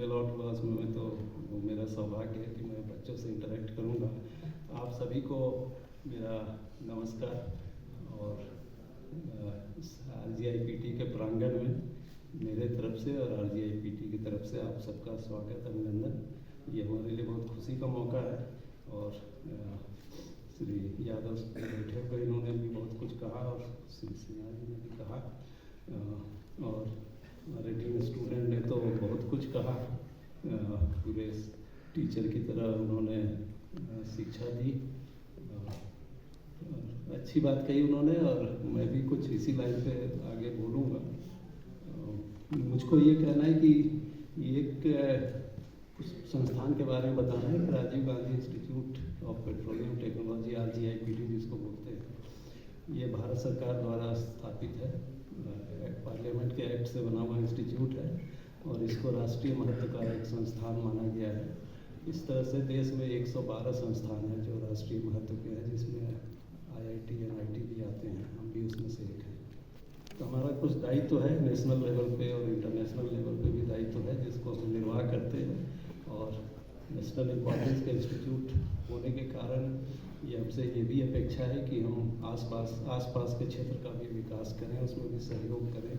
Well out class में तो मेरा सौभाग्य है कि मैं बच्चों से इंटरेक्ट करूँगा। आप सभी को मेरा नमस्कार। और RGIPT के प्रांगण में मेरे तरफ से और RGIPT की तरफ से आप सबका स्वागत, अभिनंदन। ये हमारे लिए बहुत खुशी का मौका है। और श्री यादव बैठे हुए, इन्होंने भी बहुत कुछ कहा और श्री सिन्हा जी ने भी कहा, और हमारे डीन स्टूडेंट ने तो बहुत कुछ कहा। पूरे टीचर की तरह उन्होंने शिक्षा दी, अच्छी बात कही उन्होंने, और मैं भी कुछ इसी लाइन पे आगे बोलूँगा। मुझको ये कहना है कि एक संस्थान के बारे में बताना है, Rajiv Gandhi institute of petroleum technology, RGIPT जिसको बोलते हैं। ये भारत सरकार द्वारा स्थापित है, पार्लियामेंट के एक्ट से बना हुआ इंस्टीट्यूट है, और इसको राष्ट्रीय महत्व का एक संस्थान माना गया है। इस तरह से देश में 112 संस्थान हैं जो राष्ट्रीय महत्व के हैं, जिसमें IIT NIT भी आते हैं, हम भी उसमें से एक हैं। तो हमारा कुछ दायित्व है नेशनल लेवल पे और इंटरनेशनल लेवल पे भी दायित्व है, जिसको हम निर्वाह करते हैं। और नेशनल इम्पोर्टेंस के इंस्टीट्यूट होने के कारण ये हमसे ये भी अपेक्षा है कि हम आसपास के क्षेत्र का भी विकास करें, उसमें भी सहयोग करें।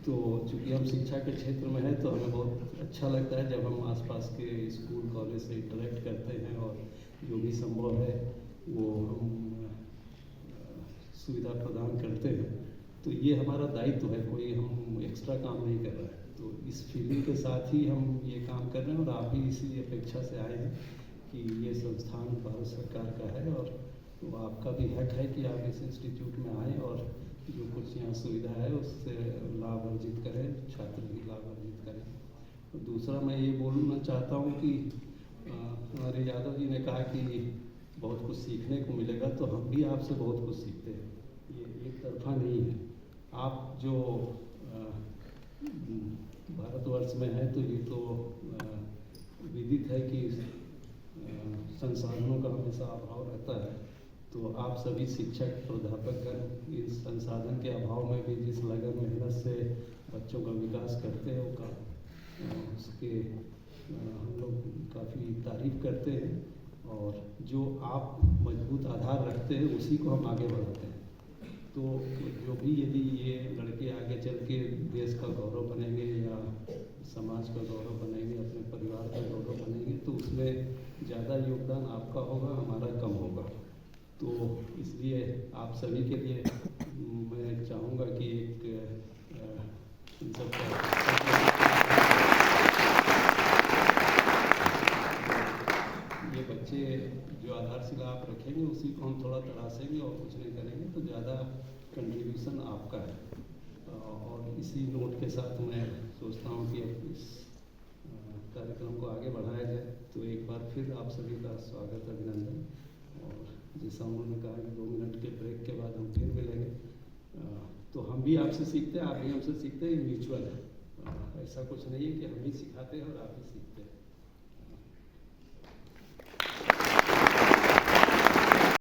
तो चूँकि हम शिक्षा के क्षेत्र में हैं, तो हमें बहुत अच्छा लगता है जब हम आसपास के स्कूल कॉलेज से इंटरेक्ट करते हैं, और जो भी संभव है वो हम सुविधा प्रदान करते हैं। तो ये हमारा दायित्व है, कोई हम एक्स्ट्रा काम नहीं कर रहे हैं। तो इस फीलिंग के साथ ही हम ये काम कर रहे हैं, और आप भी इसी अपेक्षा से आए हैं कि ये संस्थान भारत सरकार का है, और तो आपका भी हक है कि आप इस इंस्टीट्यूट में आएँ और जो कुछ यहाँ सुविधा है उससे लाभ अर्जित करें, छात्र भी लाभ अर्जित करें। और दूसरा मैं ये बोलना चाहता हूँ कि हमारे यादव जी ने कहा कि बहुत कुछ सीखने को मिलेगा, तो हम भी आपसे बहुत कुछ सीखते हैं। ये एक तरफा नहीं है। आप जो भारतवर्ष में है, तो ये तो विदित है कि संसाधनों का हमेशा अभाव रहता है। तो आप सभी शिक्षक, प्राध्यापक इस संसाधन के अभाव में भी जिस लगन मेहनत से बच्चों का विकास करते हैं, उसके हम लोग काफ़ी तारीफ करते हैं। और जो आप मजबूत आधार रखते हैं, उसी को हम आगे बढ़ाते हैं। तो जो भी यदि ये लड़के आगे चल के देश का गौरव बनेंगे या समाज का गौरव बनेंगे, अपने परिवार का गौरव बनेंगे, तो उसमें ज़्यादा योगदान आपका होगा, हमारा कम होगा। तो इसलिए आप सभी के लिए मैं चाहूँगा कि एक इन सब ये बच्चे जो आधारशिला आप रखेंगे, उसी को हम थोड़ा तराशेंगे और कुछ नहीं करेंगे, तो ज़्यादा कंट्रीब्यूशन आपका है। और इसी नोट के साथ मैं सोचता हूँ कि अब इस कार्यक्रम को आगे बढ़ाया जाए। तो एक बार फिर आप सभी का स्वागत, अभिनंदन। और जैसा उन्होंने कहा कि 2 मिनट के ब्रेक के बाद हम फिर मिलेंगे। तो हम भी आपसे सीखते हैं, आप भी हमसे सीखते हैं, म्यूचुअल है। ऐसा कुछ नहीं है कि हम ही सिखाते हैं और आप ही सीखते हैं।